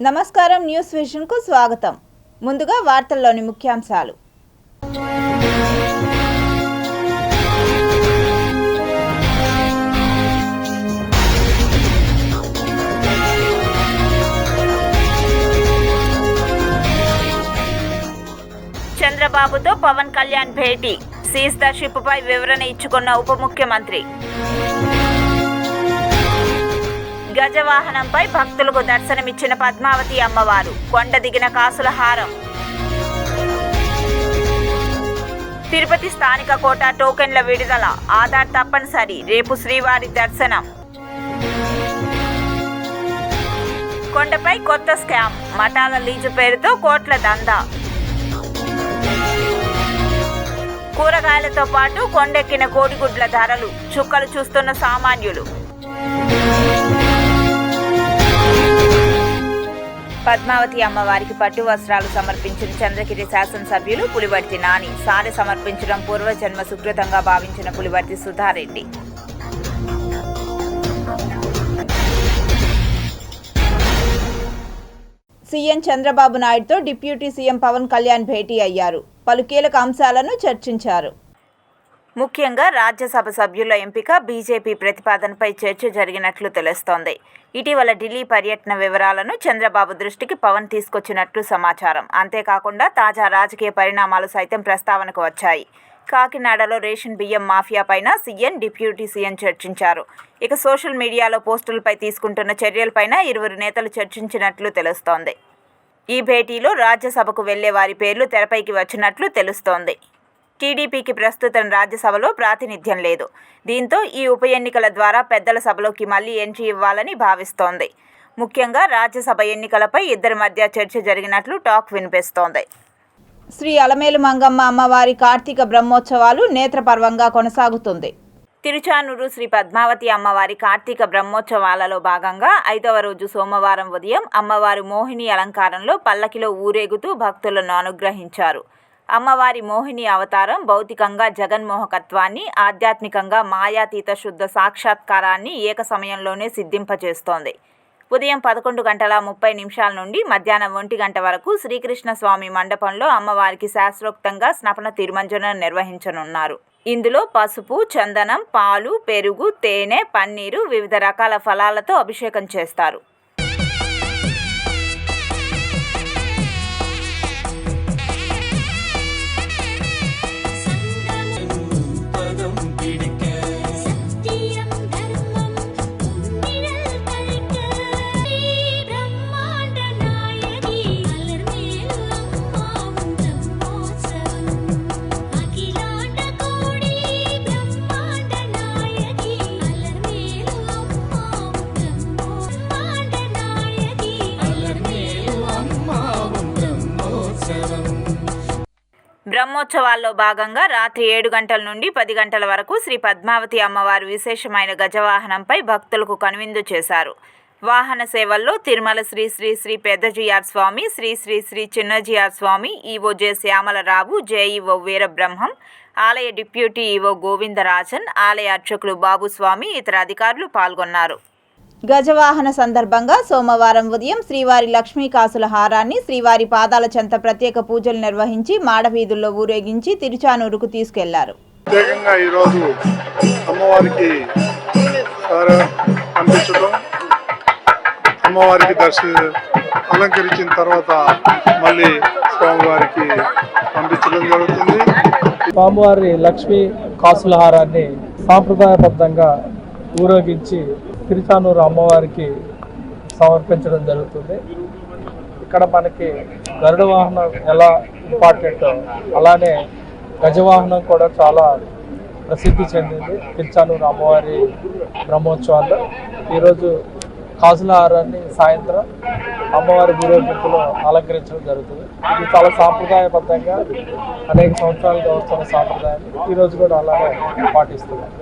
నమస్కారం, news vision కు స్వాగతం. ముందుగా వార్తల్లోని ముఖ్యాంశాలు. చంద్రబాబుతో పవన్ కళ్యాణ్ భేటీ, సీజ్ ద షిప్ పై వివరణ ఇచ్చుకున్న ఉప ముఖ్యమంత్రి. గజవాహనంపై భక్తులకు దర్శనమిచ్చిన పద్మావతి అమ్మవారు, కొండ దిగిన కాసుల హారం. తిరుపతి స్థానిక కోటా టోకెన్ల విడుదల, ఆధార్ తప్పనిసరి, రేపు శ్రీవారి దర్శనం. కొండపై కొత్త స్కామ్, మఠాల లీజు పేరుతో కోట్ల దందా. కూరగాయలతో పాటు కొండెక్కిన కోడిగుడ్ల ధరలు, చుక్కలు చూస్తున్న సామాన్యులు. పద్మావతి అమ్మవారికి పట్టు వస్త్రాలు సమర్పించిన చంద్రగిరి శాసనసభ్యులు పులివర్తి నాని. సారె సమర్పించడం పూర్వజన్మ సుకృతంగా భావించిన పులివర్తి సుధారెడ్డి. సీఎం చంద్రబాబు నాయుడుతో డిప్యూటీ సీఎం పవన్ కళ్యాణ్ భేటీ అయ్యారు. పలు కీలక అంశాలను చర్చించారు. ముఖ్యంగా రాజ్యసభ సభ్యుల ఎంపిక, బీజేపీ ప్రతిపాదనపై చర్చ జరిగినట్లు తెలుస్తోంది. ఇటీవల ఢిల్లీ పర్యటన వివరాలను చంద్రబాబు దృష్టికి పవన్ తీసుకొచ్చినట్లు సమాచారం. అంతేకాకుండా తాజా రాజకీయ పరిణామాలు సైతం ప్రస్తావనకు వచ్చాయి. కాకినాడలో రేషన్ బియ్యం మాఫియా పైన సీఎం, డిప్యూటీ సీఎం చర్చించారు. ఇక సోషల్ మీడియాలో పోస్టులపై తీసుకుంటున్న చర్యలపైన ఇరువురు నేతలు చర్చించినట్లు తెలుస్తోంది. ఈ భేటీలో రాజ్యసభకు వెళ్లే వారి పేర్లు తెరపైకి వచ్చినట్లు తెలుస్తోంది. టీడీపీకి ప్రస్తుతం రాజ్యసభలో ప్రాతినిధ్యం లేదు. దీంతో ఈ ఉప ఎన్నికల ద్వారా పెద్దల సభలోకి మళ్లీ ఎంట్రీ ఇవ్వాలని భావిస్తోంది. ముఖ్యంగా రాజ్యసభ ఎన్నికలపై ఇద్దరి మధ్య చర్చ జరిగినట్లు టాక్ వినిపిస్తోంది. శ్రీ అలమేలు మంగమ్మ అమ్మవారి కార్తీక బ్రహ్మోత్సవాలు నేత్రపర్వంగా కొనసాగుతుంది. తిరుచానూరు శ్రీ పద్మావతి అమ్మవారి కార్తీక బ్రహ్మోత్సవాలలో భాగంగా 5వ రోజు సోమవారం ఉదయం అమ్మవారి మోహిని అలంకారంలో పల్లకిలో ఊరేగుతూ భక్తులను అనుగ్రహించారు. అమ్మవారి మోహిని అవతారం భౌతికంగా జగన్మోహకత్వాన్ని, ఆధ్యాత్మికంగా మాయాతీత శుద్ధ సాక్షాత్కారాన్ని ఏక సమయంలోనే సిద్ధింపచేస్తోంది. ఉదయం 11:30 నుండి మధ్యాహ్నం 1 గంట వరకు శ్రీకృష్ణ స్వామి మండపంలో అమ్మవారికి శాస్త్రోక్తంగా స్నపన తిరుమంజనం నిర్వహించనున్నారు. ఇందులో పసుపు, చందనం, పాలు, పెరుగు, తేనె, పన్నీరు, వివిధ రకాల ఫలాలతో అభిషేకం చేస్తారు. బ్రహ్మోత్సవాల్లో భాగంగా రాత్రి 7 గంటల నుండి 10 గంటల వరకు శ్రీ పద్మావతి అమ్మవారు విశేషమైన గజవాహనంపై భక్తులకు కనువిందు చేశారు. వాహన సేవల్లో Tirumala Sri Sri Sri Pedda Jeeyar Swami, Sri Sri Sri Chinna Jeeyar Swami, EO J Shyamala Rao, JEO Veerabrahmam, ఆలయ డిప్యూటీ ఈవో గోవిందరాజన్, ఆలయ అర్చకులు బాబుస్వామి, ఇతర అధికారులు పాల్గొన్నారు. గజవాహన సందర్భంగా సోమవారం ఉదయం శ్రీవారి లక్ష్మీ కాసుల హారాన్ని శ్రీవారి పాదాల చెంత ప్రత్యేక పూజలు నిర్వహించి మాడవీధుల్లో ఊరేగించి తిరుచానూరుకు తీసుకెళ్లారు. ప్రత్యేకంగా ఈరోజు అమ్మవారికి పంపించడం, అమ్మవారికి అలంకరించిన తర్వాత మళ్ళీ స్వామివారికి పంపించడం జరుగుతుంది. స్వామివారి లక్ష్మీ కాసుల హారాన్ని సాంప్రదాయబద్ధంగా ఊరేగించి తిరుచానూరు అమ్మవారికి సమర్పించడం జరుగుతుంది. ఇక్కడ మనకి గరుడ వాహనం ఎలా ఇంపార్టెంట్, అలానే గజవాహనం కూడా చాలా ప్రసిద్ధి చెందింది. తిరుచానూరు అమ్మవారి బ్రహ్మోత్సవాల్లో ఈరోజు కాసుల హారాన్ని సాయంత్రం అమ్మవారి ఊరేగింపులో అలంకరించడం జరుగుతుంది. ఇది చాలా సాంప్రదాయబద్ధంగా అనేక సంవత్సరాలుగా వస్తున్న సాంప్రదాయాన్ని ఈరోజు కూడా అలాగే పాటిస్తున్నారు.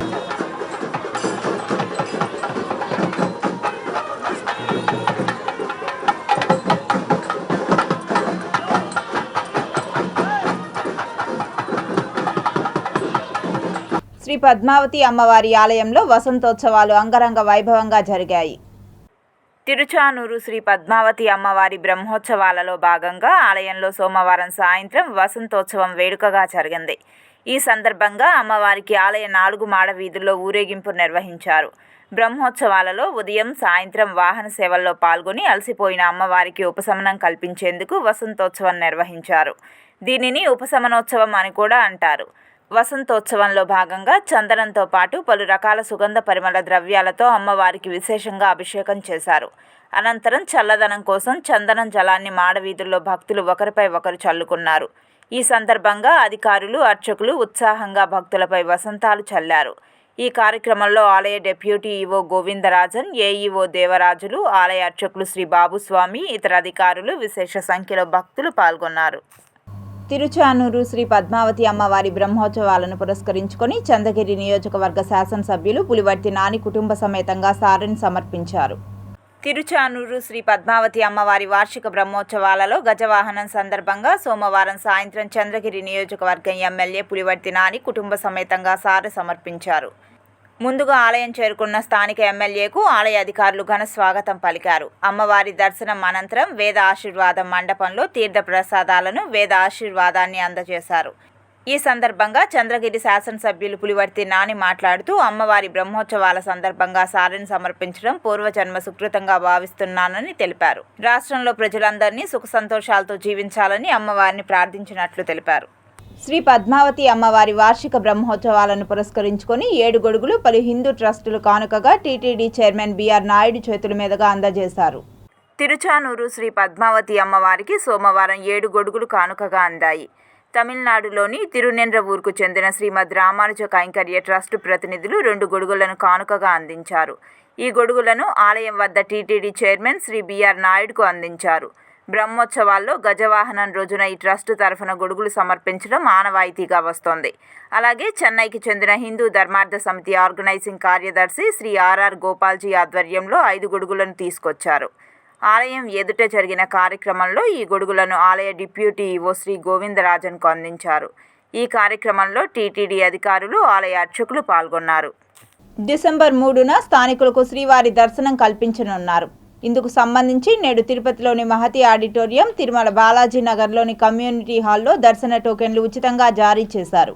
శ్రీ పద్మావతి అమ్మవారి ఆలయంలో వసంతోత్సవాలు అంగరంగ వైభవంగా జరిగాయి. తిరుచానూరు శ్రీ పద్మావతి అమ్మవారి బ్రహ్మోత్సవాలలో భాగంగా ఆలయంలో సోమవారం సాయంత్రం వసంతోత్సవం వేడుకగా జరిగింది. ఈ సందర్భంగా అమ్మవారికి ఆలయ 4 మాడ వీధుల్లో ఊరేగింపు నిర్వహించారు. బ్రహ్మోత్సవాలలో ఉదయం సాయంత్రం వాహన సేవల్లో పాల్గొని అలసిపోయిన అమ్మవారికి ఉపశమనం కల్పించేందుకు వసంతోత్సవం నిర్వహించారు. దీనిని ఉపశమనోత్సవం అని కూడా అంటారు. వసంతోత్సవంలో భాగంగా చందనంతో పాటు పలు రకాల సుగంధ పరిమళ ద్రవ్యాలతో అమ్మవారికి విశేషంగా అభిషేకం చేశారు. అనంతరం చల్లదనం కోసం చందనం జలాన్ని మాడవీధుల్లో భక్తులు ఒకరిపై ఒకరు చల్లుకున్నారు. ఈ సందర్భంగా అధికారులు, అర్చకులు ఉత్సాహంగా భక్తులపై వసంతాలు చల్లారు. ఈ కార్యక్రమంలో ఆలయ deputy EO Govindarajan, AEO Devarajulu, ఆలయ అర్చకులు శ్రీ బాబుస్వామి, ఇతర అధికారులు విశేష సంఖ్యలో భక్తులు పాల్గొన్నారు. తిరుచానూరు శ్రీ పద్మావతి అమ్మవారి బ్రహ్మోత్సవాలను పురస్కరించుకొని చంద్రగిరి నియోజకవర్గ శాసనసభ్యులు పులివర్తి నాని కుటుంబ సమేతంగా సారెను సమర్పించారు. తిరుచానూరు శ్రీ పద్మావతి అమ్మవారి వార్షిక బ్రహ్మోత్సవాలలో గజవాహనం సందర్భంగా సోమవారం సాయంత్రం చంద్రగిరి నియోజకవర్గం ఎమ్మెల్యే పులివర్తి నాని కుటుంబ సమేతంగా సారె సమర్పించారు. ముందుగా ఆలయం చేరుకున్న స్థానిక ఎమ్మెల్యేకు ఆలయ అధికారులు ఘన స్వాగతం పలికారు. అమ్మవారి దర్శనం అనంతరం వేద ఆశీర్వాదం మండపంలో తీర్థ ప్రసాదాలను, వేద ఆశీర్వాదాన్ని అందజేశారు. ఈ సందర్భంగా చంద్రగిరి శాసనసభ్యులు పులివర్తి నాని మాట్లాడుతూ అమ్మవారి బ్రహ్మోత్సవాల సందర్భంగా సారెను సమర్పించడం పూర్వజన్మ సుకృతంగా భావిస్తున్నానని తెలిపారు. రాష్ట్రంలో ప్రజలందరినీ సుఖ సంతోషాలతో జీవించాలని అమ్మవారిని ప్రార్థించినట్లు తెలిపారు. శ్రీ పద్మావతి అమ్మవారి వార్షిక బ్రహ్మోత్సవాలను పురస్కరించుకొని 7 గొడుగులు పలు హిందూ ట్రస్టులు కానుకగా టీటీడీ చైర్మన్ బిఆర్ నాయుడు చేతుల మీదుగా అందజేశారు. తిరుచానూరు శ్రీ పద్మావతి అమ్మవారికి సోమవారం 7 గొడుగులు కానుకగా అందాయి. తమిళనాడులోని తిరునెండ్రవూరుకు చెందిన శ్రీమద్ రామానుజ కైంకర్య ట్రస్టు ప్రతినిధులు 2 గొడుగులను కానుకగా అందించారు. ఈ గొడుగులను ఆలయం వద్ద టీటీడీ చైర్మన్ శ్రీ బిఆర్ నాయుడుకు అందించారు. బ్రహ్మోత్సవాల్లో గజవాహనం రోజున ఈ ట్రస్టు తరఫున గొడుగులు సమర్పించడం ఆనవాయితీగా వస్తోంది. అలాగే చెన్నైకి చెందిన హిందూ ధర్మార్థ సమితి ఆర్గనైజింగ్ కార్యదర్శి శ్రీ ఆర్ఆర్ గోపాల్జీ ఆధ్వర్యంలో 5 గొడుగులను తీసుకొచ్చారు. ఆలయం ఎదుట జరిగిన కార్యక్రమంలో ఈ గొడుగులను ఆలయ డిప్యూటీ ఈవో శ్రీ గోవిందరాజన్కు అందించారు. ఈ కార్యక్రమంలో టీటీడీ అధికారులు, ఆలయ అర్చకులు పాల్గొన్నారు. డిసెంబర్ 3న స్థానికులకు శ్రీవారి దర్శనం కల్పించనున్నారు. ఇందుకు సంబంధించి నేడు తిరుపతిలోని మహతి ఆడిటోరియం, తిరుమల బాలాజీ నగర్లోని కమ్యూనిటీ హాల్లో దర్శన టోకెన్లు ఉచితంగా జారీ చేశారు.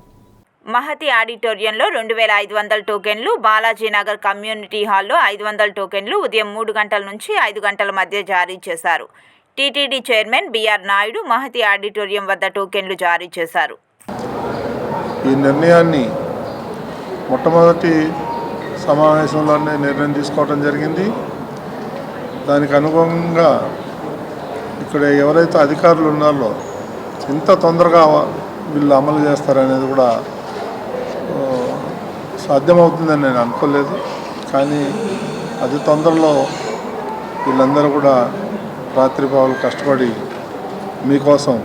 మహతి ఆడిటోరియంలో 2500 టోకెన్లు, బాలాజీ నగర్ కమ్యూనిటీ హాల్లో 500 టోకెన్లు ఉదయం 3 గంటల నుంచి 5 గంటల మధ్య జారీ చేశారు. TTD chairman BR Naidu Mahathi auditorium వద్ద టోకెన్లు జారీ చేశారు. ఈ నిర్ణయాన్ని మొట్టమొదటి సమావేశంలోనే నిర్ణయం తీసుకోవడం జరిగింది. దానికి అనుగుణంగా ఇక్కడ ఎవరైతే అధికారులు ఉన్నారో ఎంత తొందరగా వీళ్ళు అమలు చేస్తారనేది కూడా సాధ్యమవుతుందని నేను అనుకోలేదు. కానీ అతి తొందరలో వీళ్ళందరూ కూడా రాత్రిపగలు కష్టపడి మీకోసం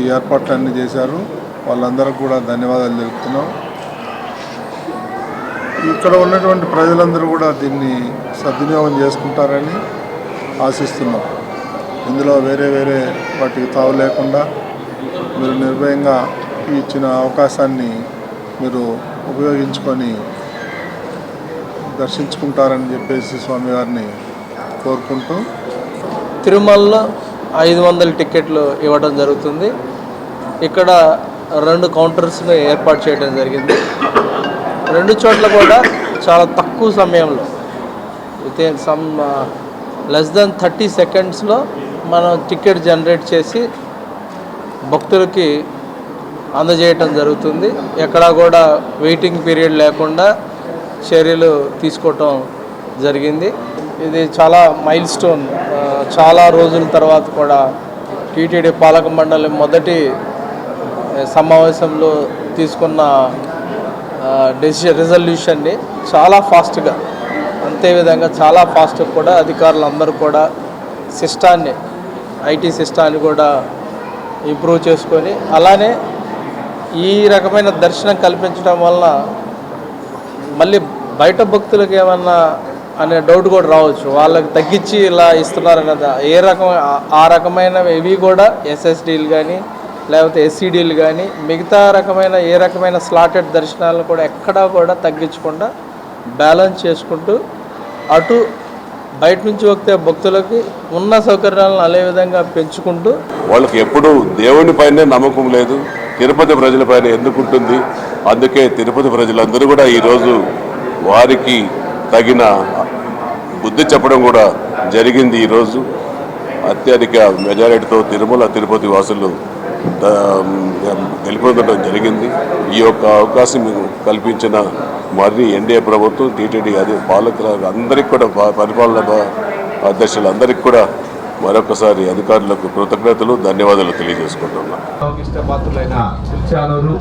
ఈ ఏర్పాట్లన్నీ చేశారు. వాళ్ళందరికీ కూడా ధన్యవాదాలు తెలుపుతున్నాం. ఇక్కడ ఉన్నటువంటి ప్రజలందరూ కూడా దీన్ని సద్వినియోగం చేసుకుంటారని ఆశిస్తున్నాం. ఇందులో వేరే వాటికి తావు లేకుండా మీరు నిర్భయంగా ఇచ్చిన అవకాశాన్ని మీరు ఉపయోగించుకొని దర్శించుకుంటారని చెప్పేసి స్వామివారిని కోరుకుంటూ తిరుమలలో 500 టికెట్లు ఇవ్వడం జరుగుతుంది. ఇక్కడ 2 కౌంటర్స్ని ఏర్పాటు చేయడం జరిగింది. 2 చోట్ల కూడా చాలా తక్కువ సమయంలో వితిన్ లెస్ దెన్ 30 సెకండ్స్లో మనం టికెట్ జనరేట్ చేసి భక్తులకి అందజేయటం జరుగుతుంది. ఎక్కడా కూడా వెయిటింగ్ పీరియడ్ లేకుండా చర్యలు తీసుకోవటం జరిగింది. ఇది చాలా మైల్ స్టోన్. చాలా రోజుల తర్వాత కూడా టీటీడీ పాలక మండలి మొదటి సమావేశంలో తీసుకున్న రిజల్యూషన్ని చాలా ఫాస్ట్గా, అంతేవిధంగా చాలా ఫాస్ట్గా కూడా అధికారులందరూ కూడా సిస్టాన్ని, ఐటీ సిస్టాన్ని కూడా ఇంప్రూవ్ చేసుకొని, అలానే ఈ రకమైన దర్శనం కల్పించడం వలన మళ్ళీ బయట భక్తులకు ఏమన్నా అనే డౌట్ కూడా రావచ్చు. వాళ్ళకి తగ్గించి ఇలా ఇస్తున్నారన్నది ఆ రకమైన ఇవి కూడా ఎస్ఎస్డీలు కానీ లేకపోతే ఎస్సీడీలు కానీ మిగతా రకమైన స్లాటెడ్ దర్శనాలను కూడా ఎక్కడా కూడా తగ్గించకుండా బ్యాలెన్స్ చేసుకుంటూ అటు బయట నుంచి వస్తే భక్తులకి ఉన్న సౌకర్యాలను అదే విధంగా పెంచుకుంటూ వాళ్ళకి ఎప్పుడూ దేవుని పైనే నమ్మకం లేదు, తిరుపతి ప్రజలపైన ఎందుకు ఉంటుంది. అందుకే తిరుపతి ప్రజలందరూ కూడా ఈరోజు వారికి తగిన బుద్ధి చెప్పడం కూడా జరిగింది. ఈరోజు అత్యధిక మెజారిటీతో తిరుపతి వాసులు గెలుపొందడం జరిగింది. ఈ యొక్క అవకాశం కల్పించిన మరి ఎన్డీఏ ప్రభుత్వం, టీటీడీ అదే పాలకుల అందరికీ కూడా, పరిపాలన అధ్యక్షులందరికీ కూడా మరొకసారి అధికారులకు కృతజ్ఞతలు, ధన్యవాదాలు తెలియజేసుకుంటున్నాను. ఇష్టపాత్రులైన చిల్చానూరు,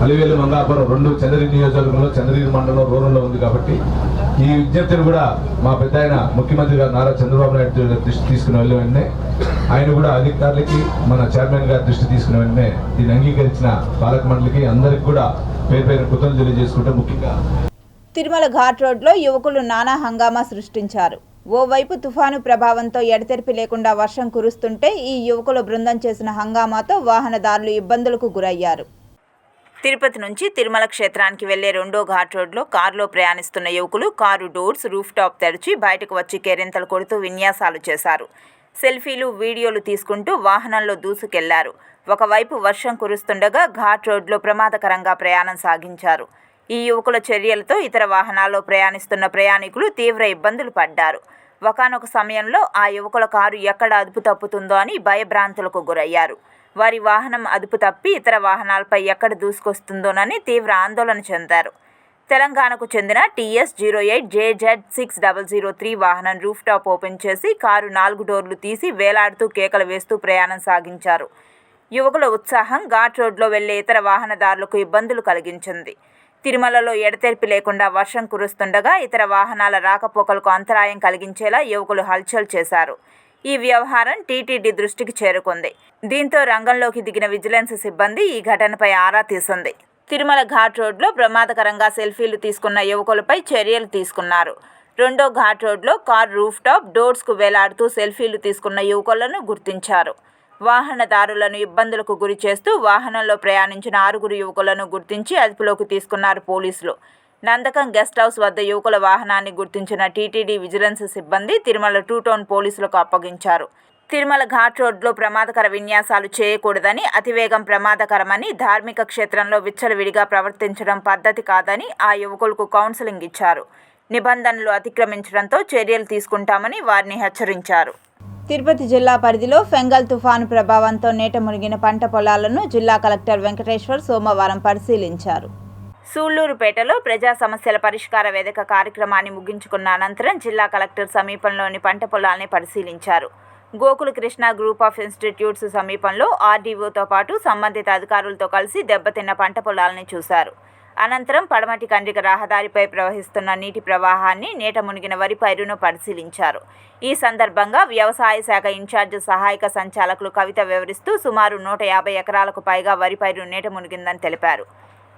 అలివేలు, మంగాపురం రెండు చంద్రగిరి నియోజకవర్గంలో, చంద్రగిరి మండలం రూరల్లో ఉంది కాబట్టి ఈ విజ్ఞప్తిని కూడా మా పెద్ద ఆయన ముఖ్యమంత్రి గారు నారా చంద్రబాబు నాయుడు దృష్టి తీసుకుని వెళ్ళే వెంటనే ఆయన కూడా అధికారులకి, మన చైర్మన్ గారి దృష్టి తీసుకునే వెంటనే దీన్ని అంగీకరించిన పాలక మండలికి అందరికి కూడా పేరు పేరు కృతజ్ఞతలు తెలియజేసుకుంటే, ముఖ్యంగా తిరుమల ఘాట్ రోడ్లో యువకులు నానా హంగామా సృష్టించారు. ఓవైపు తుఫాను ప్రభావంతో ఎడతెరిపి లేకుండా వర్షం కురుస్తుంటే ఈ యువకుల బృందం చేసిన హంగామాతో వాహనదారులు ఇబ్బందులకు గురయ్యారు. తిరుపతి నుంచి తిరుమల క్షేత్రానికి వెళ్లే రెండో ఘాట్ రోడ్లో కారులో ప్రయాణిస్తున్న యువకులు కారు డోర్స్, రూఫ్ టాప్ తెరిచి బయటకు వచ్చి కేరింతలు కొడుతూ విన్యాసాలు చేశారు. సెల్ఫీలు, వీడియోలు తీసుకుంటూ వాహనంలో దూసుకెళ్లారు. ఒకవైపు వర్షం కురుస్తుండగా ఘాట్ రోడ్లో ప్రమాదకరంగా ప్రయాణం సాగించారు. ఈ యువకుల చర్యలతో ఇతర వాహనాల్లో ప్రయాణిస్తున్న ప్రయాణికులు తీవ్ర ఇబ్బందులు పడ్డారు. ఒకానొక సమయంలో ఆ యువకుల కారు ఎక్కడ అదుపు తప్పుతుందో అని భయభ్రాంతులకు గురయ్యారు. వారి వాహనం అదుపు తప్పి ఇతర వాహనాలపై ఎక్కడ దూసుకొస్తుందోనని తీవ్ర ఆందోళన చెందారు. తెలంగాణకు చెందిన TS08JZ6003 వాహనం రూఫ్ టాప్ ఓపెన్ చేసి కారు 4 డోర్లు తీసి వేలాడుతూ కేకలు వేస్తూ ప్రయాణం సాగించారు. యువకుల ఉత్సాహం ఘాట్ రోడ్లో వెళ్లే ఇతర వాహనదారులకు ఇబ్బందులు కలిగించింది. తిరుమలలో ఎడతెరిపి లేకుండా వర్షం కురుస్తుండగా ఇతర వాహనాల రాకపోకలకు అంతరాయం కలిగించేలా యువకులు హల్చల్ చేశారు. ఈ వ్యవహారం టీటీడీ దృష్టికి చేరుకుంది. దీంతో రంగంలోకి దిగిన విజిలెన్స్ సిబ్బంది ఈ ఘటనపై ఆరా తీసింది. తిరుమల ఘాట్ రోడ్లో ప్రమాదకరంగా సెల్ఫీలు తీసుకున్న యువకులపై చర్యలు తీసుకున్నారు. రెండో ఘాట్ రోడ్లో కార్ రూఫ్ టాప్ డోర్స్కు వేలాడుతూ సెల్ఫీలు తీసుకున్న యువకులను గుర్తించారు. వాహనదారులను ఇబ్బందులకు గురి చేస్తూ వాహనంలో ప్రయాణించిన 6 యువకులను గుర్తించి అదుపులోకి తీసుకున్నారు పోలీసులు. నందకం గెస్ట్ హౌస్ వద్ద యువకుల వాహనాన్ని గుర్తించిన టీటీడీ విజిలెన్స్ సిబ్బంది తిరుమల 2 టౌన్ పోలీసులకు అప్పగించారు. తిరుమల ఘాట్ రోడ్లో ప్రమాదకర విన్యాసాలు చేయకూడదని, అతివేగం ప్రమాదకరమని, ధార్మిక క్షేత్రంలో విచ్చలవిడిగా ప్రవర్తించడం పద్ధతి కాదని ఆ యువకులకు కౌన్సిలింగ్ ఇచ్చారు. నిబంధనలు అతిక్రమించడంతో చర్యలు తీసుకుంటామని వారిని హెచ్చరించారు. తిరుపతి జిల్లా పరిధిలో ఫెంగల్ తుఫాను ప్రభావంతో నేట మునిగిన పంట పొలాలను జిల్లా కలెక్టర్ వెంకటేశ్వర్ సోమవారం పరిశీలించారు. సూళ్లూరుపేటలో ప్రజా సమస్యల పరిష్కార వేదిక కార్యక్రమాన్ని ముగించుకున్న అనంతరం జిల్లా కలెక్టర్ సమీపంలోని పంట పొలాల్ని పరిశీలించారు. Gokula Krishna group of institutes సమీపంలో ఆర్డీఓతో పాటు సంబంధిత అధికారులతో కలిసి దెబ్బతిన్న పంట పొలాలని చూశారు. అనంతరం పడమటి కండ్రిక రహదారిపై ప్రవహిస్తున్న నీటి ప్రవాహాన్ని, నేట మునిగిన వరి పైరును పరిశీలించారు. ఈ సందర్భంగా వ్యవసాయ శాఖ ఇన్ఛార్జ్ సహాయక సంచాలకులు కవిత వివరిస్తూ సుమారు 150 ఎకరాలకు పైగా వరి పైరు నేట మునిగిందని తెలిపారు.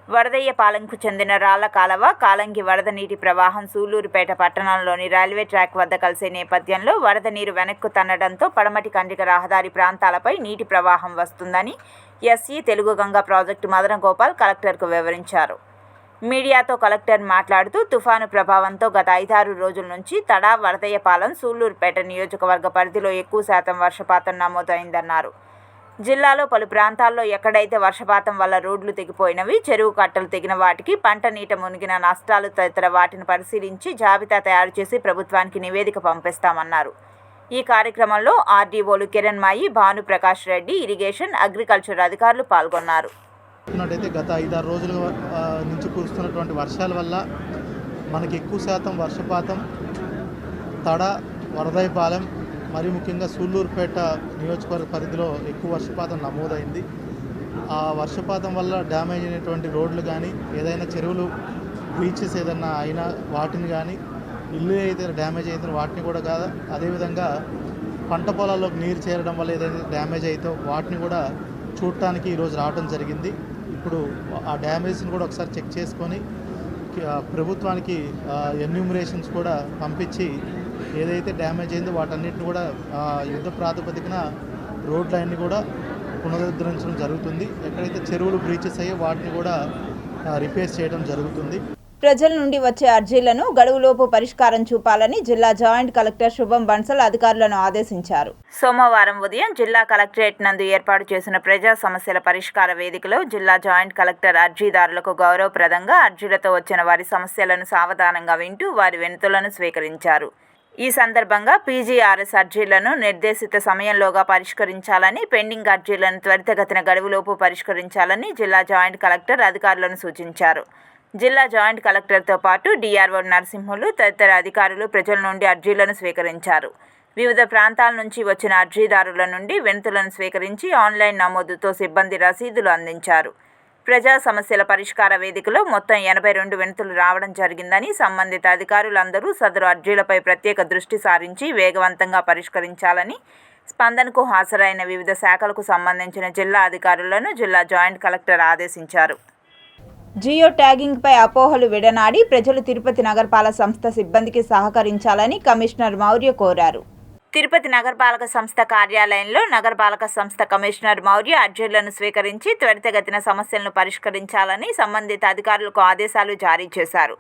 వరదయ్యపాలెంకు చెందిన రాళ్ల కాలవ, కాలంగి వరద నీటి ప్రవాహం సూళ్లూరుపేట పట్టణంలోని రైల్వే ట్రాక్ వద్ద కలిసే నేపథ్యంలో వరద నీరు వెనక్కు తన్నడంతో పడమటి కండ్రిక రహదారి ప్రాంతాలపై నీటి ప్రవాహం వస్తుందని ఎస్ఈ తెలుగు గంగా ప్రాజెక్టు మదన గోపాల్ కలెక్టర్కు వివరించారు. మీడియాతో కలెక్టర్ మాట్లాడుతూ తుఫాను ప్రభావంతో గత 5-6 రోజుల నుంచి తడా, వరదయ్యపాలెం, సూళ్లూరుపేట నియోజకవర్గ పరిధిలో ఎక్కువ శాతం వర్షపాతం నమోదైందన్నారు. జిల్లాలో పలు ప్రాంతాల్లో ఎక్కడైతే వర్షపాతం వల్ల రోడ్లు తెగిపోయినవి, చెరువు కట్టలు తెగిన వాటికి, పంట నీట మునిగిన నష్టాలు తదితర వాటిని పరిశీలించి జాబితా తయారు చేసి ప్రభుత్వానికి నివేదిక పంపిస్తామన్నారు. ఈ కార్యక్రమంలో ఆర్డీఓలు కిరణ్ మాయి, భానుప్రకాష్ రెడ్డి, ఇరిగేషన్, అగ్రికల్చర్ అధికారులు పాల్గొన్నారు. గత 5-6 రోజుల నుంచి కురుస్తున్నటువంటి వర్షాల వల్ల మనకి ఎక్కువ శాతం వర్షపాతం తడ, వరదయ్యపాలెం మరియు ముఖ్యంగా సూళ్లూరుపేట నియోజకవర్గ పరిధిలో ఎక్కువ వర్షపాతం నమోదైంది. ఆ వర్షపాతం వల్ల డ్యామేజ్ అయినటువంటి రోడ్లు కానీ, ఏదైనా చెరువులు బ్రీచెస్ ఏదైనా అయినా వాటిని కానీ, ఇల్లు అయితే డ్యామేజ్ అయిన వాటిని కూడా కాదు, అదేవిధంగా పంట పొలాల్లోకి నీరు చేరడం వల్ల ఏదైతే డ్యామేజ్ అయితే వాటిని కూడా చూడటానికి ఈరోజు రావడం జరిగింది. ఇప్పుడు ఆ డ్యామేజ్ని కూడా ఒకసారి చెక్ చేసుకొని ప్రభుత్వానికి ఎన్యూమరేషన్స్ కూడా పంపించి ఏదైతే డ్యామేజ్ అయిందో వాటన్నిటిని కూడా యుద్ధ ప్రాతిపదికన రోడ్లన్నీ కూడా పునరుద్ధరించడం జరుగుతుంది. ఎక్కడైతే చెరువులు బ్రీచెస్ అయ్యో వాటిని కూడా రిపేర్ చేయడం జరుగుతుంది. ప్రజల నుండి వచ్చే అర్జీలను గడువులోపు పరిష్కారం చూపాలని జిల్లా జాయింట్ కలెక్టర్ శుభం బన్సల్ అధికారులను ఆదేశించారు. సోమవారం ఉదయం జిల్లా కలెక్టరేట్ నందు ఏర్పాటు చేసిన ప్రజా సమస్యల పరిష్కార వేదికలో జిల్లా జాయింట్ కలెక్టర్ అర్జీదారులకు గౌరవప్రదంగా అర్జీలతో వచ్చిన వారి సమస్యలను సావధానంగా వింటూ వారి వినతులను స్వీకరించారు. ఈ సందర్భంగా పీజీఆర్ఎస్ అర్జీలను నిర్దేశిత సమయంలోగా పరిష్కరించాలని, పెండింగ్ అర్జీలను త్వరితగతిన గడువులోపు పరిష్కరించాలని జిల్లా జాయింట్ కలెక్టర్ అధికారులను సూచించారు. జిల్లా జాయింట్ కలెక్టర్తో పాటు డిఆర్ఓ నరసింహులు తదితర అధికారులు ప్రజల నుండి అర్జీలను స్వీకరించారు. వివిధ ప్రాంతాల నుంచి వచ్చిన అర్జీదారుల నుండి వినతులను స్వీకరించి ఆన్లైన్ నమోదుతో సిబ్బంది రసీదులు అందించారు. ప్రజా సమస్యల పరిష్కార వేదికలో మొత్తం 82 వినతులు రావడం జరిగిందని, సంబంధిత అధికారులందరూ సదరు అర్జీలపై ప్రత్యేక దృష్టి సారించి వేగవంతంగా పరిష్కరించాలని స్పందనకు హాజరైన వివిధ శాఖలకు సంబంధించిన జిల్లా అధికారులను జిల్లా జాయింట్ కలెక్టర్ ఆదేశించారు. జియో ట్యాగింగ్పై అపోహలు విడనాడి ప్రజలు తిరుపతి నగరపాలక సంస్థ సిబ్బందికి సహకరించాలని కమిషనర్ మౌర్య కోరారు. తిరుపతి నగరపాలక సంస్థ కార్యాలయంలో నగరపాలక సంస్థ కమిషనర్ మౌర్య అర్జీలను స్వీకరించి త్వరితగతిన సమస్యలను పరిష్కరించాలని సంబంధిత అధికారులకు ఆదేశాలు జారీ చేశారు.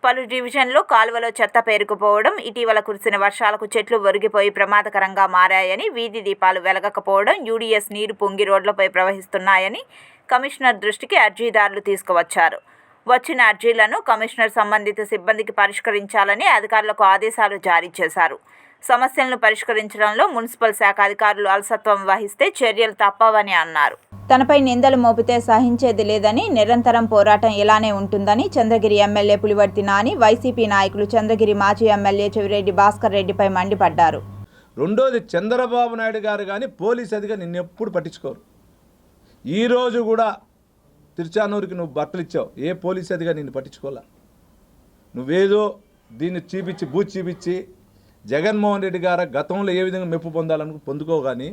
పలు డివిజన్లో కాలువలో చెత్త పేరుకుపోవడం, ఇటీవల కురిసిన వర్షాలకు చెట్లు ఒరిగిపోయి ప్రమాదకరంగా మారాయని, వీధి దీపాలు వెలగకపోవడం, యూడీఎస్ నీరు పొంగి రోడ్లపై ప్రవహిస్తున్నాయని కమిషనర్ దృష్టికి అర్జీదారులు తీసుకువచ్చారు. వచ్చిన అర్జీలను కమిషనర్ సంబంధిత సిబ్బందికి పరిష్కరించాలని అధికారులకు ఆదేశాలు జారీ చేశారు. సమస్యలను పరిష్కరించడంలో మున్సిపల్ శాఖ అధికారులు అలసత్వం వహిస్తే చర్యలు తప్పవని అన్నారు. తనపై నిందలు మోపితే సహించేది లేదని, నిరంతరం పోరాటం ఇలానే ఉంటుందని చంద్రగిరి ఎమ్మెల్యే పులివర్తి నాని, వైసీపీ నాయకులు చంద్రగిరి మాజీ ఎమ్మెల్యే చెవిరెడ్డి భాస్కర్ రెడ్డిపై మండిపడ్డారు. రెండోది, చంద్రబాబు నాయుడు గారు కానీ పోలీసు అధికారి నిన్ను ఎప్పుడు పట్టించుకోరు. ఈరోజు కూడా తిరుచానూరుకి నువ్వు బట్టలు ఇచ్చావు, ఏ పోలీసు అధికారి నిన్ను పట్టించుకోలే. నువ్వేదో దీన్ని చూపించి జగన్మోహన్ రెడ్డి గారు గతంలో ఏ విధంగా మెప్పు పొందుకో కానీ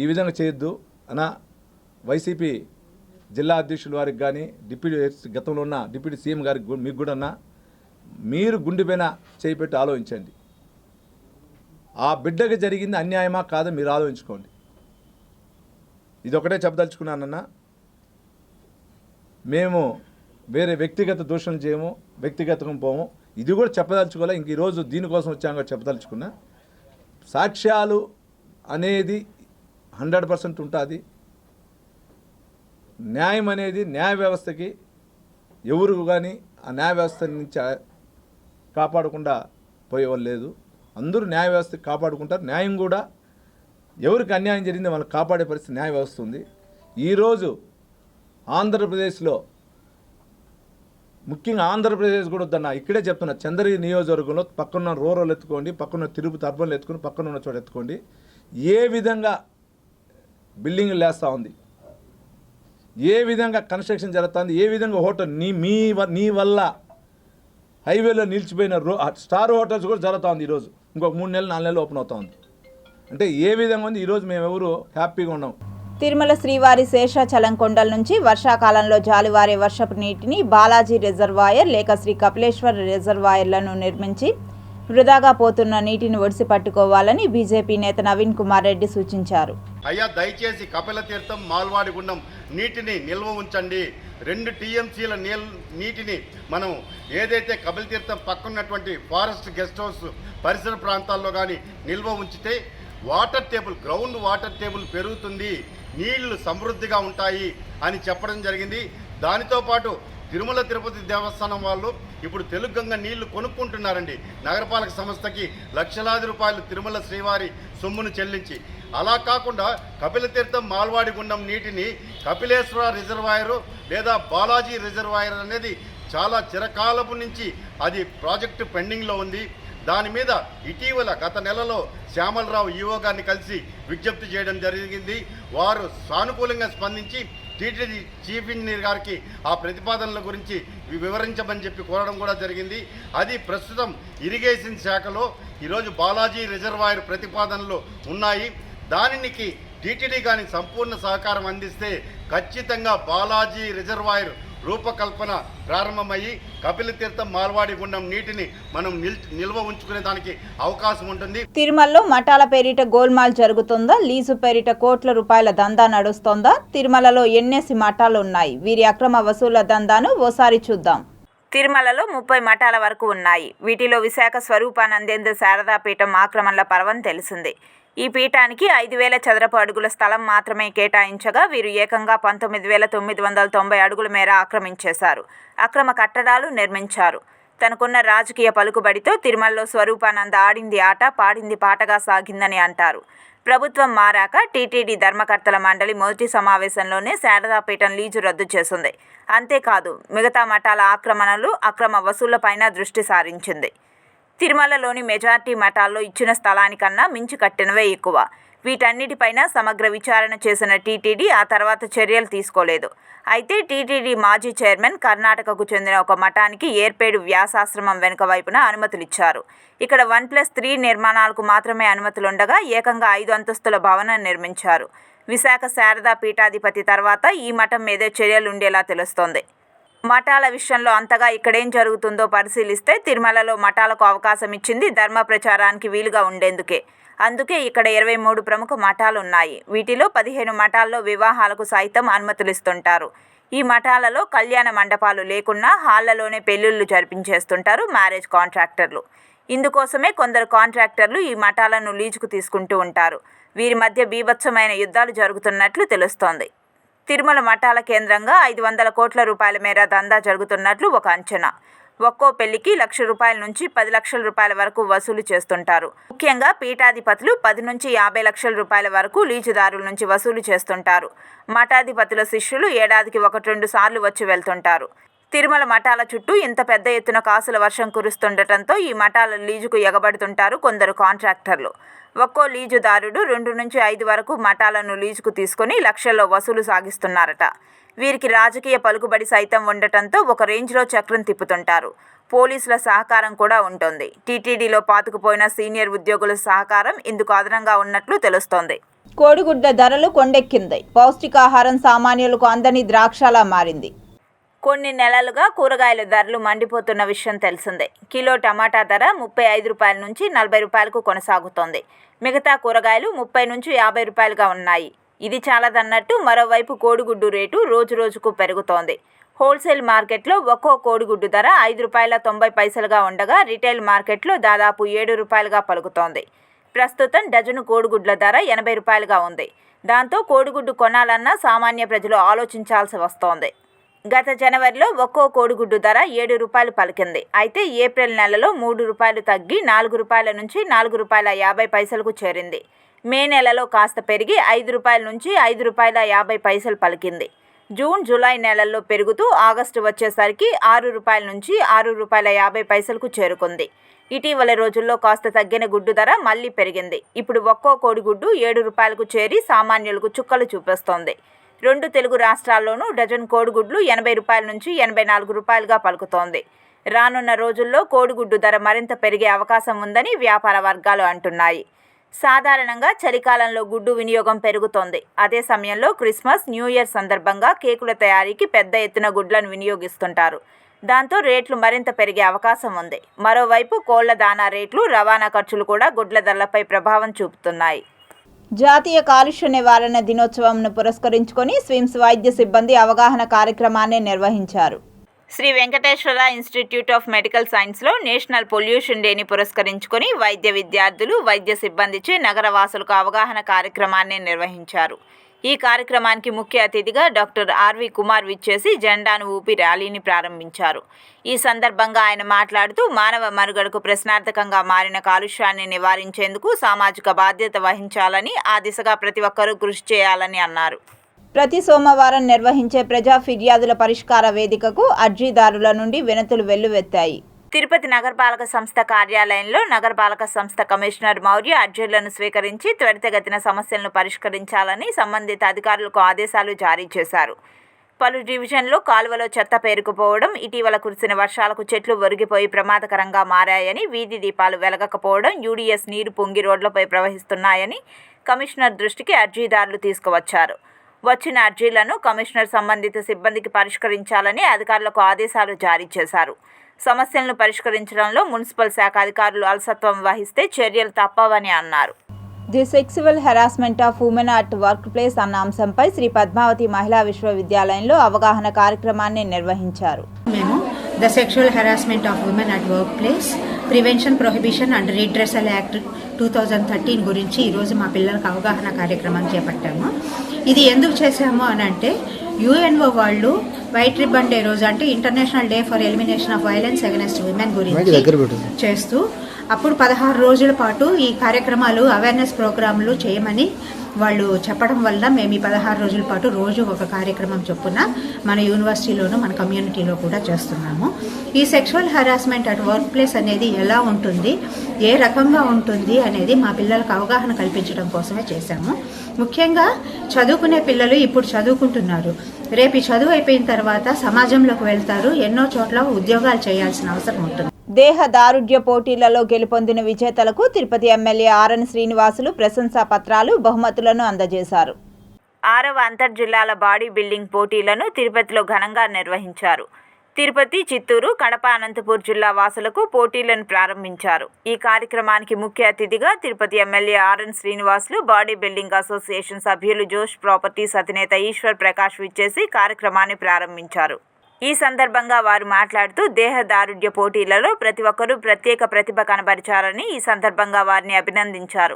ఈ విధంగా చేయొద్దు అన్న. వైసీపీ జిల్లా అధ్యక్షుల వారికి కానీ గతంలో ఉన్న డిప్యూటీ సీఎం గారికి మీకు కూడా అన్నా, మీరు గుండెపైన చేయిపెట్టి ఆలోచించండి. ఆ బిడ్డకి జరిగింది అన్యాయమా కాదా మీరు ఆలోచించుకోండి. ఇది ఒకటే చెప్పదలుచుకున్నానన్నా. మేము వేరే వ్యక్తిగత దూషణలు చేయము, వ్యక్తిగతం పోము. ఇది కూడా చెప్పదలుచుకోలే. ఇంక ఈరోజు దీనికోసం వచ్చాక చెప్పదలుచుకున్నా. సాక్ష్యాలు అనేది 100% ఉంటుంది. న్యాయం అనేది న్యాయ వ్యవస్థకి ఎవరు కానీ ఆ న్యాయ వ్యవస్థ నుంచి కాపాడకుండా పోయేవాళ్ళు లేదు. అందరూ న్యాయ వ్యవస్థకి కాపాడుకుంటారు. న్యాయం కూడా ఎవరికి అన్యాయం జరిగిందో వాళ్ళని కాపాడే పరిస్థితి న్యాయ వ్యవస్థ ఉంది. ఈరోజు ఆంధ్రప్రదేశ్లో, ముఖ్యంగా ఆంధ్రప్రదేశ్ కూడా వద్దన్న, ఇక్కడే చెప్తున్నా, చంద్రగిరి నియోజకవర్గంలో పక్కన రూరల్ ఎత్తుకోండి, పక్కన తిరుపతి అర్బన్లు ఎత్తుకొని, పక్కన ఉన్న చోట ఎత్తుకోండి, ఏ విధంగా బిల్డింగ్లు లేస్తూ ఉంది, ఏ విధంగా కన్స్ట్రక్షన్ జరుగుతుంది, ఏ విధంగా హోటల్ నీ వల్ల హైవేలో నిలిచిపోయిన స్టార్ హోటల్స్ కూడా జరుగుతూ ఉంది. ఈరోజు ఇంకొక 3 నెలలు 4 నెలలు ఓపెన్ అవుతూ ఉంది. అంటే ఏ విధంగా ఉంది, ఈరోజు మేము ఎవరు హ్యాపీగా ఉన్నాం. తిరుమల శ్రీవారి శేషాచలం కొండల నుంచి వర్షాకాలంలో జాలువారే వర్షపు నీటిని బాలాజీ రిజర్వాయర్ లేక శ్రీ కపిలేశ్వర రిజర్వాయర్లను నిర్మించి వృధాగా పోతున్న నీటిని ఒడిసి పట్టుకోవాలని బీజేపీ నేత నవీన్ కుమార్ రెడ్డి సూచించారు. అయ్యా, దయచేసి కపిల తీర్థం, మాల్వాడి గుండం నీటిని నిల్వ ఉంచండి. 2 టీఎంసీల నీటిని మనం ఏదైతే కపిల తీర్థం పక్కన్నటువంటి ఫారెస్ట్ గెస్ట్ హౌస్ పరిసర ప్రాంతాల్లో కానీ నిల్వ ఉంచితే గ్రౌండ్ వాటర్ టేబుల్ పెరుగుతుంది, నీళ్లు సమృద్ధిగా ఉంటాయి అని చెప్పడం జరిగింది. దానితో పాటు తిరుమల తిరుపతి దేవస్థానం వాళ్ళు ఇప్పుడు తెలుగంగ నీళ్లు కొనుక్కుంటున్నారండి. నగరపాలక సంస్థకి లక్షలాది రూపాయలు తిరుమల శ్రీవారి సొమ్మును చెల్లించి. అలా కాకుండా కపిల తీర్థం, మాల్వాడి గుండం నీటిని కపిలేశ్వర రిజర్వాయరు లేదా బాలాజీ రిజర్వాయర్ అనేది చాలా చిరకాలపు నుంచి అది ప్రాజెక్టు పెండింగ్లో ఉంది. దాని మీద ఇటీవల గత నెలలో శ్యామలరావు ఈఓ గారిని కలిసి విజ్ఞప్తి చేయడం జరిగింది. వారు సానుకూలంగా స్పందించి టీటీడీ చీఫ్ ఇంజనీర్ గారికి ఆ ప్రతిపాదనల గురించి వివరించమని చెప్పి కోరడం కూడా జరిగింది. అది ప్రస్తుతం ఇరిగేషన్ శాఖలో ఈరోజు బాలాజీ రిజర్వాయర్ ప్రతిపాదనలు ఉన్నాయి. దానికి టీటీడీ కానీ సంపూర్ణ సహకారం అందిస్తే ఖచ్చితంగా బాలాజీ రిజర్వాయర్ రూపకల్పన ప్రారంభమయ్యి కపిల తీర్థం, మాల్వాడి గుండం నీటిని మనం నిల్వ ఉంచుకునే దానికి అవకాశం ఉంటుంది. తిరుమలలో మఠాల పేరిట గోల్మాల్ జరుగుతుందా, లీజు పేరిట కోట్ల రూపాయల దందా నడుస్తోందా? తిరుమలలో ఎన్నేసి మఠాలు ఉన్నాయి? వీరి అక్రమ వసూళ్ల దందాను ఓసారి చూద్దాం. తిరుమలలో 30 మఠాల వరకు ఉన్నాయి. వీటిలో విశాఖ స్వరూపానందేంద్ర శారదాపీఠం ఆక్రమణల పర్వం తెలిసిందే. ఈ పీఠానికి 5,000 చదరపు అడుగుల స్థలం మాత్రమే కేటాయించగా వీరు ఏకంగా 19,990 అడుగుల మేర ఆక్రమించేశారు. అక్రమ కట్టడాలు నిర్మించారు. తనకున్న రాజకీయ పలుకుబడితో తిరుమలలో స్వరూపానంద ఆడింది ఆట, పాడింది పాటగా సాగిందని అంటారు. ప్రభుత్వం మారాక టీటీడీ ధర్మకర్తల మండలి మొదటి సమావేశంలోనే శారదాపీఠం లీజు రద్దు చేసింది. అంతేకాదు మిగతా మఠాల ఆక్రమణలు, అక్రమ వసూళ్లపైన దృష్టి సారించింది. తిరుమలలోని మెజార్టీ మఠాల్లో ఇచ్చిన స్థలానికన్నా మించి కట్టినవే ఎక్కువ. వీటన్నిటిపైన సమగ్ర విచారణ చేసిన టీటీడీ ఆ తర్వాత చర్యలు తీసుకోలేదు. అయితే టీటీడీ మాజీ చైర్మన్ కర్ణాటకకు చెందిన ఒక మఠానికి ఏర్పేడు వ్యాసాశ్రమం వెనుక వైపున అనుమతులిచ్చారు. ఇక్కడ 1+3 నిర్మాణాలకు మాత్రమే అనుమతులుండగా ఏకంగా 5 అంతస్తుల భవనం నిర్మించారు. విశాఖ శారదా పీఠాధిపతి తర్వాత ఈ మఠం మీదే చర్యలుండేలా తెలుస్తోంది. మఠాల విషయంలో అంతగా ఇక్కడేం జరుగుతుందో పరిశీలిస్తే తిరుమలలో మఠాలకు అవకాశం ఇచ్చింది ధర్మ ప్రచారానికి వీలుగా ఉండేందుకే. అందుకే ఇక్కడ 23 ప్రముఖ మఠాలు ఉన్నాయి. వీటిలో 15 మఠాల్లో వివాహాలకు సైతం అనుమతులిస్తుంటారు. ఈ మఠాలలో కళ్యాణ మండపాలు లేకున్నా హాళ్లలోనే పెళ్లిళ్లు జరిపించేస్తుంటారు మ్యారేజ్ కాంట్రాక్టర్లు. ఇందుకోసమే కొందరు కాంట్రాక్టర్లు ఈ మఠాలను లీజుకు తీసుకుంటూ ఉంటారు. వీరి మధ్య బీభత్సమైన యుద్ధాలు జరుగుతున్నట్లు తెలుస్తోంది. తిరుమల మఠాల కేంద్రంగా 500 కోట్ల రూపాయల మేర దందా జరుగుతున్నట్లు ఒక అంచనా. ఒక్కో పెళ్లికి ₹1,00,000 నుంచి 10 లక్షల రూపాయల వరకు వసూలు చేస్తుంటారు. ముఖ్యంగా పీఠాధిపతులు 10 నుంచి 50 లక్షల రూపాయల వరకు లీజుదారుల నుంచి వసూలు చేస్తుంటారు. మఠాధిపతుల శిష్యులు ఏడాదికి 1-2 సార్లు వచ్చి వెళ్తుంటారు. తిరుమల మఠాల చుట్టూ ఇంత పెద్ద ఎత్తున కాసుల వర్షం కురుస్తుండటంతో ఈ మఠాల లీజుకు ఎగబడుతుంటారు కొందరు కాంట్రాక్టర్లు. ఒక్కో లీజుదారుడు 2 నుంచి 5 వరకు మఠాలను లీజుకు తీసుకుని లక్షల్లో వసూలు సాగిస్తున్నారట. వీరికి రాజకీయ పలుకుబడి సైతం ఉండటంతో ఒక రేంజ్లో చక్రం తిప్పుతుంటారు. పోలీసుల సహకారం కూడా ఉంటుంది. టీటీడీలో పాతుకుపోయిన సీనియర్ ఉద్యోగుల సహకారం ఇందుకు అదనంగా ఉన్నట్లు తెలుస్తోంది. కోడిగుడ్ల ధరలు కొండెక్కింది. పౌష్టికాహారం సామాన్యులకు అందని ద్రాక్షలా మారింది. కొన్ని నెలలుగా కూరగాయల ధరలు మండిపోతున్న విషయం తెలిసిందే. కిలో టమాటా ధర ₹35 నుంచి ₹40 కొనసాగుతోంది. మిగతా కూరగాయలు 30 నుంచి ₹50 ఉన్నాయి. ఇది చాలదన్నట్టు మరోవైపు కోడిగుడ్డు రేటు రోజురోజుకు పెరుగుతోంది. హోల్సేల్ మార్కెట్లో ఒక్కో కోడిగుడ్డు ధర ₹5.90 ఉండగా రిటైల్ మార్కెట్లో దాదాపు ₹7 పలుకుతోంది. ప్రస్తుతం డజను కోడిగుడ్ల ధర ₹80 ఉంది. దాంతో కోడిగుడ్డు కొనాలన్నా సామాన్య ప్రజలు ఆలోచించాల్సి వస్తోంది. గత జనవరిలో ఒక్కో కోడిగుడ్డు ధర ₹7 పలికింది. అయితే ఏప్రిల్ నెలలో ₹3 తగ్గి ₹4 నుంచి ₹4.50కు చేరింది. మే నెలలో కాస్త పెరిగి ₹5 నుంచి ₹5.50 పలికింది. జూన్, జూలై నెలల్లో పెరుగుతూ ఆగస్టు వచ్చేసరికి ₹6 నుంచి ₹6.50కు చేరుకుంది. ఇటీవల రోజుల్లో కాస్త తగ్గిన గుడ్డు ధర మళ్లీ పెరిగింది. ఇప్పుడు ఒక్కో కోడిగుడ్డు ₹7కు చేరి సామాన్యులకు చుక్కలు చూపిస్తోంది. 2 తెలుగు రాష్ట్రాల్లోనూ డజన్ కోడిగుడ్లు ₹80 నుంచి ₹84గా పలుకుతోంది. రానున్న రోజుల్లో కోడిగుడ్డు ధర మరింత పెరిగే అవకాశం ఉందని వ్యాపార వర్గాలు అంటున్నాయి. సాధారణంగా చలికాలంలో గుడ్డు వినియోగం పెరుగుతోంది. అదే సమయంలో క్రిస్మస్, న్యూ ఇయర్ సందర్భంగా కేకుల తయారీకి పెద్ద ఎత్తున గుడ్లను వినియోగిస్తుంటారు. దాంతో రేట్లు మరింత పెరిగే అవకాశం ఉంది. మరోవైపు కోళ్ల దాణా రేట్లు, రవాణా ఖర్చులు కూడా గుడ్ల ధరలపై ప్రభావం చూపుతున్నాయి. జాతీయ కాలుష్య నివారణ దినోత్సవంను పురస్కరించుకొని స్విమ్స్ వైద్య సిబ్బంది అవగాహన కార్యక్రమాన్ని నిర్వహించారు. Sri Venkateswara institute of medical సైన్స్లో నేషనల్ పొల్యూషన్ డేని పురస్కరించుకొని వైద్య విద్యార్థులు, వైద్య సిబ్బందిచే నగరవాసులకు అవగాహన కార్యక్రమాన్ని నిర్వహించారు. ఈ కార్యక్రమానికి ముఖ్య అతిథిగా డాక్టర్ ఆర్వి కుమార్ విచ్చేసి జెండాను ఊపి ర్యాలీని ప్రారంభించారు. ఈ సందర్భంగా ఆయన మాట్లాడుతూ మానవ మనుగడకు ప్రశ్నార్థకంగా మారిన కాలుష్యాన్ని నివారించేందుకు సామాజిక బాధ్యత వహించాలని, ఆ దిశగా ప్రతి ఒక్కరూ కృషి చేయాలని అన్నారు. ప్రతి సోమవారం నిర్వహించే ప్రజా ఫిర్యాదుల పరిష్కార వేదికకు అర్జీదారుల నుండి వినతులు వెల్లువెత్తాయి. తిరుపతి నగరపాలక సంస్థ కార్యాలయంలో నగరపాలక సంస్థ కమిషనర్ మౌర్య అర్జీలను స్వీకరించి త్వరితగతిన సమస్యలను పరిష్కరించాలని సంబంధిత అధికారులకు ఆదేశాలు జారీ చేశారు. పలు డివిజన్లో కాలువలో చెత్త పేరుకుపోవడం, ఇటీవల కురిసిన వర్షాలకు చెట్లు ఒరిగిపోయి ప్రమాదకరంగా మారాయని, వీధి దీపాలు వెలగకపోవడం, యూడీఎస్ నీరు పొంగి రోడ్లపై ప్రవహిస్తున్నాయని కమిషనర్ దృష్టికి అర్జీదారులు తీసుకువచ్చారు. వచ్చిన అర్జీలను కమిషనర్ సంబంధిత సిబ్బందికి పరిష్కరించాలని అధికారులకు ఆదేశాలు జారీ చేశారు. సమస్యలను పరిష్కరించడంలో మున్సిపల్ శాఖ అధికారులు అలసత్వం వహిస్తే చర్యలు తప్పవని అన్నారు. The sexual harassment of women at work place అన్న అంశంపై శ్రీ పద్మావతి మహిళా విశ్వవిద్యాలయంలో అవగాహన కార్యక్రమాన్ని నిర్వహించారు. మేము the Sexual Harassment of Women at Workplace, Prevention, Prohibition and Redressal Act 2013 గురించి ఈరోజు మా పిల్లలకు అవగాహన కార్యక్రమం చేపట్టాము. ఇది ఎందుకు చేసాము అని అంటే యుఎన్ఓ వాళ్ళు వైట్ రిబ్బన్ డే రోజు అంటే international day for elimination of violence against women గురించి చేస్తూ అప్పుడు 16 రోజుల పాటు ఈ కార్యక్రమాలు అవేర్నెస్ ప్రోగ్రాంలు చేయమని వాళ్ళు చెప్పడం వల్ల మేము ఈ 16 రోజుల పాటు రోజు ఒక కార్యక్రమం చొప్పున మన యూనివర్సిటీలోను మన కమ్యూనిటీలో కూడా చేస్తున్నాము. ఈ sexual harassment at work place అనేది ఎలా ఉంటుంది, ఏ రకంగా ఉంటుంది అనేది మా పిల్లలకు అవగాహన కల్పించడం కోసమే చేశాము. ముఖ్యంగా చదువుకునే పిల్లలు ఇప్పుడు చదువుకుంటున్నారు. రేపు ఈ చదువు అయిపోయిన తర్వాత సమాజంలోకి వెళ్తారు, ఎన్నో చోట్ల ఉద్యోగాలు చేయాల్సిన అవసరం ఉంటుంది. దేహ దారుఢ్య పోటీలలో గెలుపొందిన విజేతలకు తిరుపతి ఎమ్మెల్యే ఆర్ఎన్ శ్రీనివాసులు ప్రశంసా పత్రాలు, బహుమతులను అందజేశారు. 6వ అంతర్జిల్లాల బాడీ బిల్డింగ్ పోటీలను తిరుపతిలో ఘనంగా నిర్వహించారు. తిరుపతి, చిత్తూరు, కడప, అనంతపూర్ జిల్లా వాసులకు పోటీలను ప్రారంభించారు. ఈ కార్యక్రమానికి ముఖ్య అతిథిగా Tirupati MLA RN Srinivasulu, body building association సభ్యులు జోష్ ప్రాపర్టీస్ అధినేత ఈశ్వర్ ప్రకాష్ విచ్చేసి కార్యక్రమాన్ని ప్రారంభించారు. ఈ సందర్భంగా వారు మాట్లాడుతూ దేహ దారుఢ్య పోటీలలో ప్రతి ఒక్కరూ ప్రత్యేక ప్రతిభ కనబరిచారని ఈ సందర్భంగా వారిని అభినందించారు.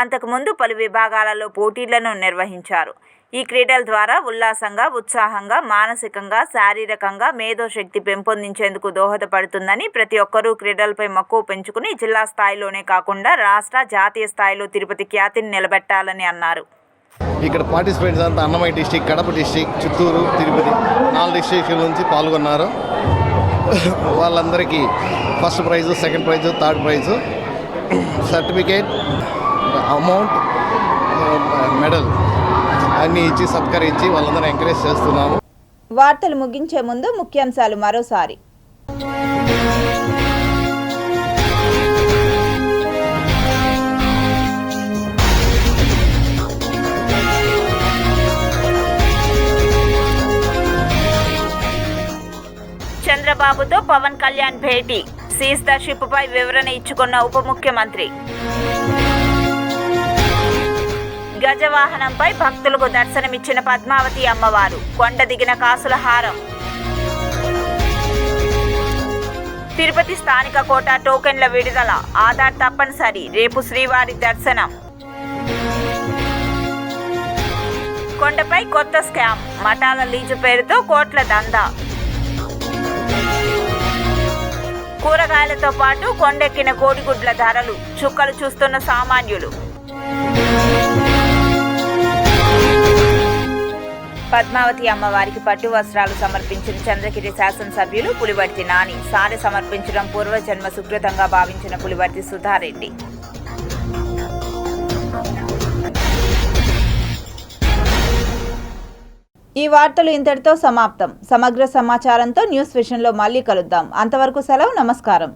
అంతకుముందు పలు విభాగాలలో పోటీలను నిర్వహించారు. ఈ క్రీడల ద్వారా ఉల్లాసంగా, ఉత్సాహంగా, మానసికంగా, శారీరకంగా మేధోశక్తి పెంపొందించేందుకు దోహదపడుతుందని, ప్రతి ఒక్కరూ క్రీడలపై మక్కువ పెంచుకుని జిల్లా స్థాయిలోనే కాకుండా రాష్ట్ర, జాతీయ స్థాయిలో తిరుపతి ఖ్యాతిని నిలబెట్టాలని అన్నారు. ఇక్కడ పార్టిసిపేట్స్ అంతా అన్నమయ్య డిస్టిక్, కడప డిస్టిక్, చిత్తూరు, తిరుపతి 4 డిస్ట్రిక్ట్ల నుంచి పాల్గొన్నారు. వాళ్ళందరికీ first prize, second price, third price, certificate, amount, medal అన్నీ ఇచ్చి సత్కరించి వాళ్ళందరూ ఎంకరేజ్ చేస్తున్నాము. వార్తలు ముగించే ముందు ముఖ్యాంశాలు మరోసారి. చంద్రబాబుతో పవన్ కళ్యాణ్ భేటీ, సీజ్ ద షిప్ పై వివరణ ఇచ్చుకున్న ఉప ముఖ్యమంత్రి. గజవాహనంపై భక్తులకు దర్శనమిచ్చిన పద్మావతి అమ్మవారు, కొండ దిగిన కాసుల హారం. తిరుపతి స్థానిక కోటా టోకెన్ల విడుదల, ఆధార్ తప్పనిసరి, రేపు శ్రీవారి దర్శనం. కొండపై కొత్త స్కామ్, మఠాల లీజు పేరుతో కోట్ల దందా. కూరగాయలతో పాటు కొండెక్కిన కోడిగుడ్ల ధరలు, చుక్కలు చూస్తున్న సామాన్యులు. పద్మావతి అమ్మవారికి పట్టు వస్త్రాలు సమర్పించిన చంద్రగిరి శాసనసభ్యులు పులివర్తి నాని, సారె సమర్పించడం పూర్వజన్మ సుకృతంగా భావించిన పులివర్తి సుధారెడ్డి. ఈ వార్తలు ఇంతటితో సమాప్తం. సమగ్ర సమాచారంతో న్యూస్ విషన్లో మళ్ళీ కలుద్దాం. అంతవరకు సెలవు. నమస్కారం.